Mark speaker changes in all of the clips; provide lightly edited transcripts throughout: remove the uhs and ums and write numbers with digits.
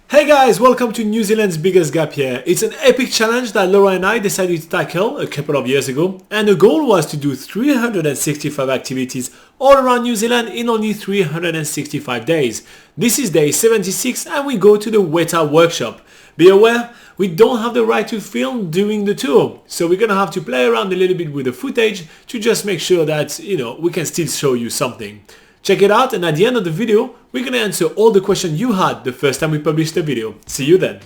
Speaker 1: Hey guys, welcome to New Zealand's biggest gap year. It's an epic challenge that Laura and I decided to tackle a couple of years ago, and the goal was to do 365 activities all around New Zealand in only 365 days. This is day 76 and we go to the Weta Workshop. Be aware, we don't have the right to film during the tour, so we're gonna have to play around a little bit with the footage to just make sure that, we can still show you something. Check it out, and at the end of the video, we're gonna answer all the questions you had the first time we published the video. See you then.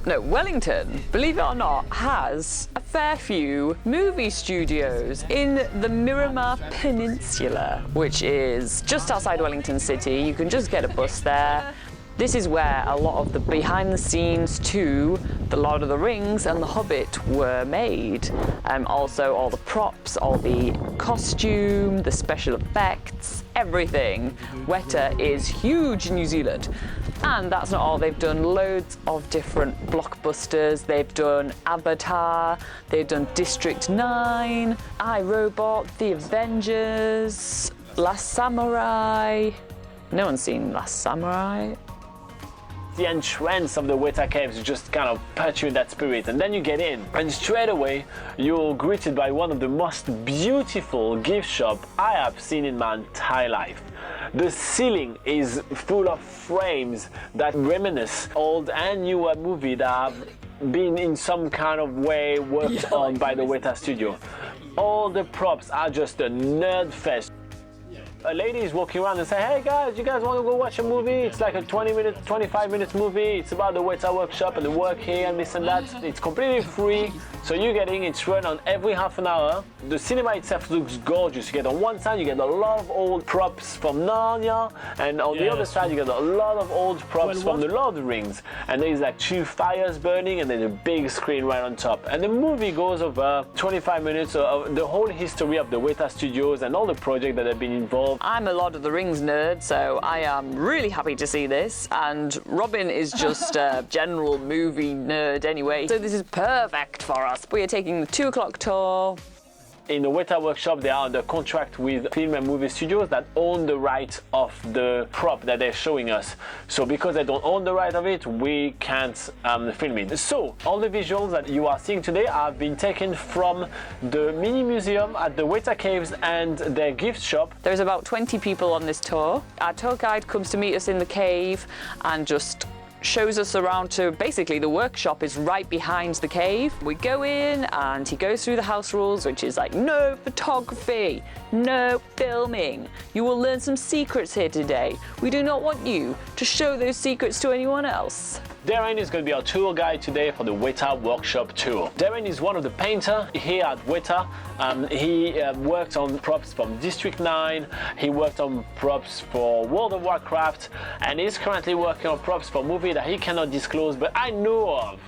Speaker 2: No, Wellington, believe it or not, has a fair few movie studios in the Miramar Peninsula, which is just outside Wellington City. You can just get a bus there. This is where a lot of the behind the scenes to The Lord of the Rings and The Hobbit were made. Also all the props, all the costume, the special effects, everything. Weta is huge in New Zealand. And that's not all, they've done loads of different blockbusters. They've done Avatar, they've done District 9, iRobot, The Avengers, Last Samurai. No one's seen Last Samurai.
Speaker 3: The entrance of the Weta Caves just kind of puts you in that spirit, and then you get in and straight away you're greeted by one of the most beautiful gift shops I have seen in my entire life. The ceiling is full of frames that reminisce old and newer movies that have been in some kind of way worked on by the Weta studio. All the props are just a nerd fest. A lady is walking around and say, "Hey guys, you guys want to go watch a movie? It's like a 25 minutes movie. It's about the Weta Workshop and the work here and this and that. It's completely free. So you're getting, it's run on every half an hour. The cinema itself looks gorgeous. You get on one side, you get a lot of old props from Narnia, and on the other side, you get a lot of old props from the Lord of the Rings. And there's like 2 fires burning, and then a big screen right on top. And the movie goes over 25 minutes of the whole history of the Weta Studios and all the projects that have been involved.
Speaker 2: I'm a Lord of the Rings nerd, so I am really happy to see this, and Robin is just a general movie nerd anyway, so this is perfect for us. We are taking the 2 o'clock tour.
Speaker 3: In the Weta Workshop, they are under contract with film and movie studios that own the right of the prop that they're showing us. So because they don't own the right of it, we can't film it. So all the visuals that you are seeing today have been taken from the mini museum at the Weta Caves and their gift shop.
Speaker 2: There's about 20 people on this tour. Our tour guide comes to meet us in the cave and just shows us around to, basically the workshop is right behind the cave. We go in and he goes through the house rules, which is like no photography, no filming. You will learn some secrets here today. We do not want you to show those secrets to anyone else.
Speaker 3: Darren is going to be our tour guide today for the Weta Workshop Tour. Darren is one of the painters here at Weta. He worked on props from District 9, he worked on props for World of Warcraft, and he's currently working on props for a movie that he cannot disclose, but I know of.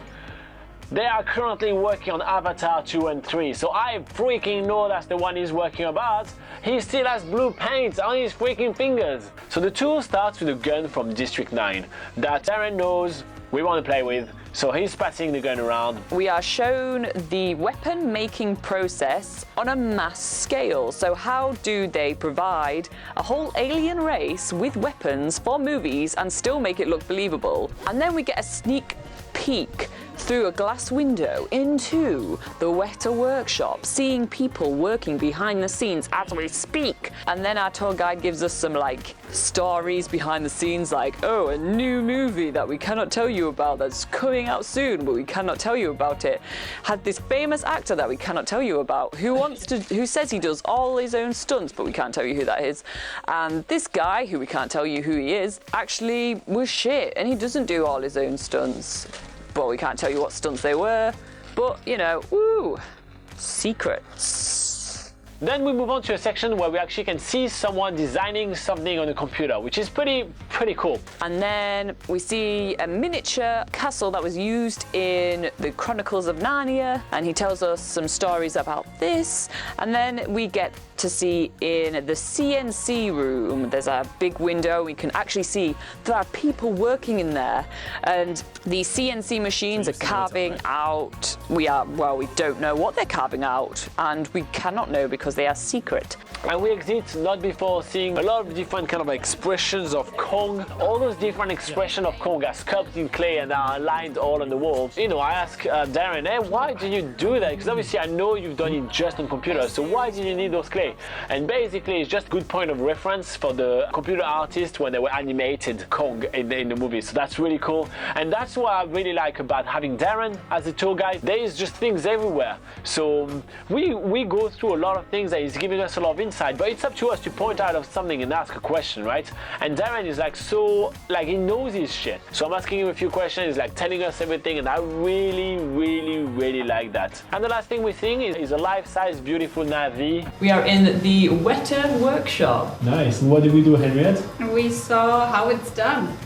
Speaker 3: They are currently working on Avatar 2 and 3, so I freaking know that's the one he's working about. He still has blue paint on his freaking fingers. So the tour starts with a gun from District 9 that Darren knows we want to play with, so he's passing the gun around.
Speaker 2: We are shown the weapon making process on a mass scale. So how do they provide a whole alien race with weapons for movies and still make it look believable? And then we get a sneak peek through a glass window into the Weta Workshop, seeing people working behind the scenes as we speak. And then our tour guide gives us some stories behind the scenes, like, oh, a new movie that we cannot tell you about that's coming out soon, but we cannot tell you about it. Had this famous actor that we cannot tell you about, who says he does all his own stunts, but we can't tell you who that is. And this guy, who we can't tell you who he is, actually was shit, and he doesn't do all his own stunts. But we can't tell you what stunts they were. But, woo, secrets.
Speaker 3: Then we move on to a section where we actually can see someone designing something on a computer, which is pretty cool.
Speaker 2: And then we see a miniature castle that was used in the Chronicles of Narnia, and he tells us some stories about this. And then we get to see in the CNC room, there's a big window, we can actually see there are people working in there, and the CNC machines are carving out, we don't know what they're carving out, and we cannot know because because they are secret.
Speaker 3: And we exit not before seeing a lot of different kind of expressions of Kong. All those different expressions of Kong are sculpted in clay and are aligned all on the walls. You know, I asked Darren, hey, why did you do that? Because obviously I know you've done it just on computers, so why did you need those clay? And basically it's just a good point of reference for the computer artists when they were animated Kong in the movie. So that's really cool. And that's what I really like about having Darren as a tour guide. There is just things everywhere. So we go through a lot of things that he's giving us a lot of insight, but it's up to us to point out of something and ask a question, right? And Darren is like he knows his shit. So I'm asking him a few questions, he's like telling us everything, and I really like that. And the last thing we're seeing is a life-size beautiful Navi.
Speaker 2: We are in the Weta Workshop.
Speaker 1: Nice. And what did we do, Henriette?
Speaker 4: We saw how it's done.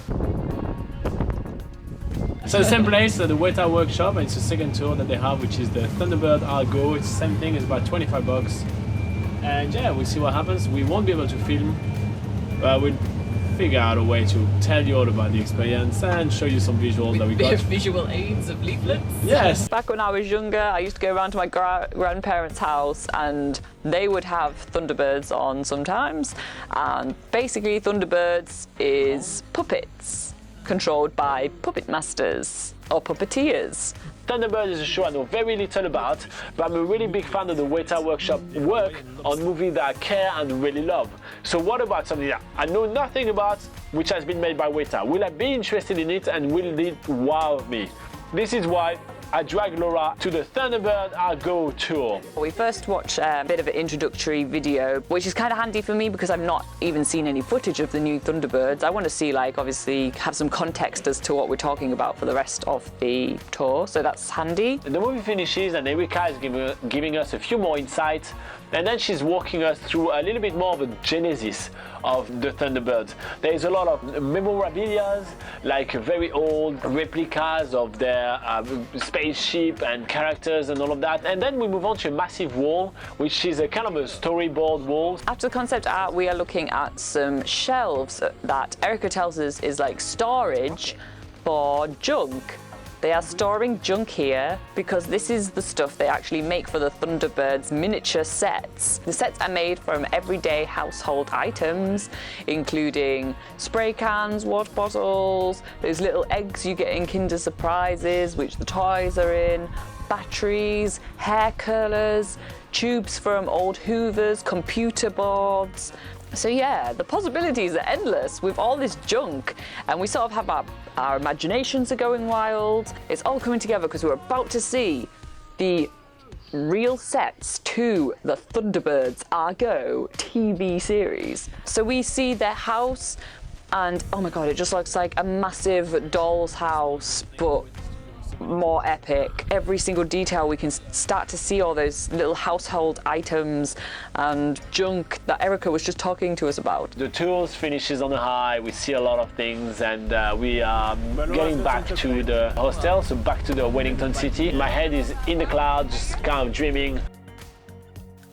Speaker 1: So the same place, the Weta Workshop, and it's the second tour that they have, which is the Thunderbird Argo. It's the same thing, it's about 25 bucks. And yeah, we'll see what happens. We won't be able to film, but we'll figure out a way to tell you all about the experience and show you some visuals that we got.
Speaker 2: Visual aids of leaflets.
Speaker 1: Yes.
Speaker 2: Back when I was younger, I used to go around to my grandparents' house and they would have Thunderbirds on sometimes. And basically Thunderbirds is puppets controlled by puppet masters or puppeteers.
Speaker 3: Thunderbird is a show I know very little about, but I'm a really big fan of the Weta Workshop work on movies that I care and really love. So what about something that I know nothing about, which has been made by Weta? Will I be interested in it and will it wow me? This is why I dragged Laura to the Thunderbird Argo tour.
Speaker 2: We first watched a bit of an introductory video, which is kind of handy for me because I've not even seen any footage of the new Thunderbirds. I want to see, like, obviously have some context as to what we're talking about for the rest of the tour, so that's handy.
Speaker 3: The movie finishes and Erika is giving us a few more insights, and then she's walking us through a little bit more of a genesis of the Thunderbirds. There is a lot of memorabilia, like very old replicas of their spaceship and characters and all of that. And then we move on to a massive wall, which is a kind of a storyboard wall.
Speaker 2: After the concept art, we are looking at some shelves that Erica tells us is like storage for junk. They are storing junk here because this is the stuff they actually make for the Thunderbirds miniature sets. The sets are made from everyday household items, including spray cans, water bottles, those little eggs you get in Kinder Surprises, which the toys are in, batteries, hair curlers, tubes from old Hoovers, computer boards. So yeah, the possibilities are endless with all this junk, and we sort of have our imaginations are going wild. It's all coming together because we're about to see the real sets to the Thunderbirds Argo TV series. So we see their house, and oh my god, it just looks like a massive doll's house, but more epic. Every single detail, we can start to see all those little household items and junk that Erica was just talking to us about.
Speaker 3: The tour finishes on a high, we see a lot of things, and we are getting back to the hostel, so back to the Wellington city. My head is in the clouds, just kind of dreaming.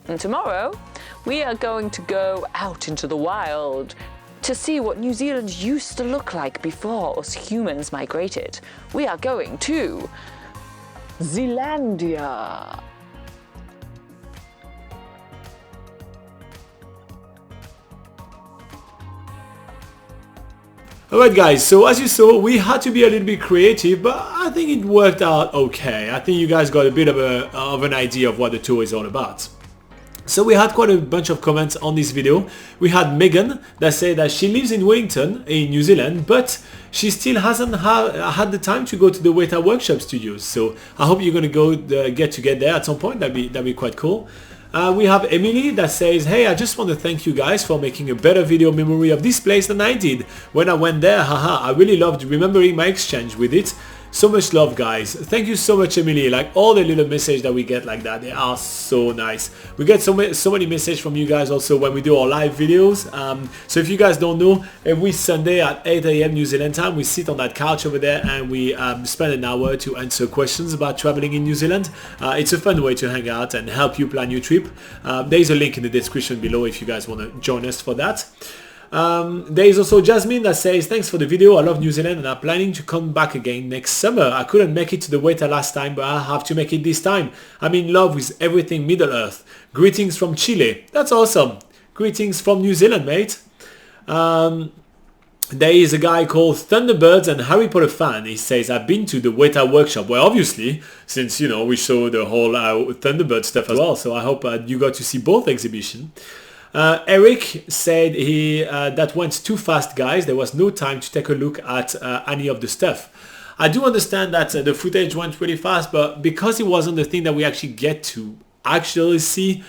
Speaker 2: And tomorrow, we are going to go out into the wild to see what New Zealand used to look like before us humans migrated. We are going to Zealandia.
Speaker 1: Alright guys, so as you saw, we had to be a little bit creative, but I think it worked out okay. I think you guys got a bit of an idea of what the tour is all about. So we had quite a bunch of comments on this video. We had Megan that said that she lives in Wellington in New Zealand, but she still hasn't had the time to go to the Weta Workshop Studios. So I hope you're gonna go get there at some point. That'd be quite cool. We have Emily that says, hey, I just want to thank you guys for making a better video memory of this place than I did when I went there. Haha, I really loved remembering my exchange with it. So much love, guys. Thank you so much, Emily. Like, all the little messages that we get like that, they are so nice. We get so many messages from you guys also when we do our live videos. So if you guys don't know, every Sunday at 8 AM New Zealand time, we sit on that couch over there and we spend an hour to answer questions about traveling in New Zealand. It's a fun way to hang out and help you plan your trip. There is a link in the description below if you guys want to join us for that. There is also Jasmine that says, thanks for the video, I love New Zealand and I'm planning to come back again next summer. I couldn't make it to the Weta last time, but I have to make it this time. I'm in love with everything Middle Earth. Greetings from Chile. That's awesome. Greetings from New Zealand, mate. There is a guy called Thunderbirds and Harry Potter fan. He says, I've been to the Weta Workshop. Well, obviously, since, you know, we show the whole Thunderbird stuff as well. So I hope you got to see both exhibitions. Eric said that went too fast, guys. There was no time to take a look at any of the stuff. I do understand that the footage went really fast, but because it wasn't the thing that we actually get to actually see,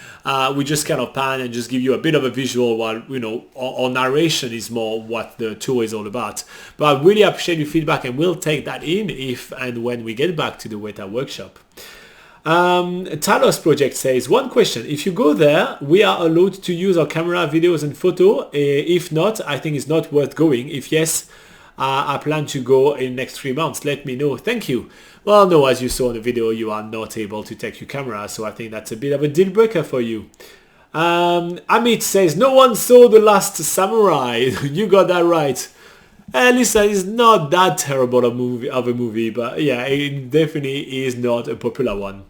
Speaker 1: we just kind of pan and just give you a bit of a visual, while, you know, our narration is more what the tour is all about. But I really appreciate your feedback and we'll take that in if and when we get back to the Weta Workshop. Talos Project says, one question, if you go there, we are allowed to use our camera, videos and photo? If not, I think it's not worth going. If yes, I plan to go in the next 3 months. Let me know. Thank you. Well, no, as you saw in the video, you are not able to take your camera, so I think that's a bit of a deal breaker for you. Amit says, no one saw The Last Samurai. You got that right. Listen, it's not that terrible of a movie, but yeah, it definitely is not a popular one.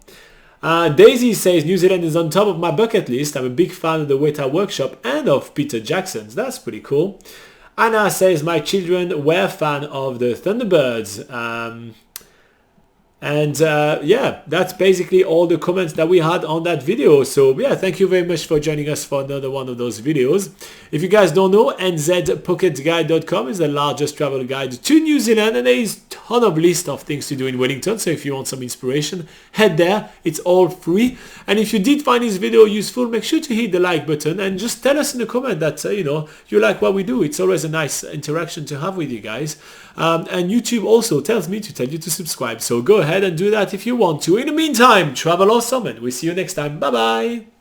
Speaker 1: Daisy says, New Zealand is on top of my bucket list. I'm a big fan of the Weta Workshop and of Peter Jackson's. That's pretty cool. Anna says, my children were fan of the Thunderbirds. Yeah, that's basically all the comments that we had on that video. So yeah, thank you very much for joining us for another one of those videos. If you guys don't know, nzpocketguide.com is the largest travel guide to New Zealand, and there is a ton of list of things to do in Wellington. So if you want some inspiration, head there. It's all free. And if you did find this video useful, make sure to hit the like button and just tell us in the comment that you know, you like what we do. It's always a nice interaction to have with you guys. And YouTube also tells me to tell you to subscribe. So go ahead and do that if you want to. In the meantime, travel awesome, and we'll see you next time. Bye bye.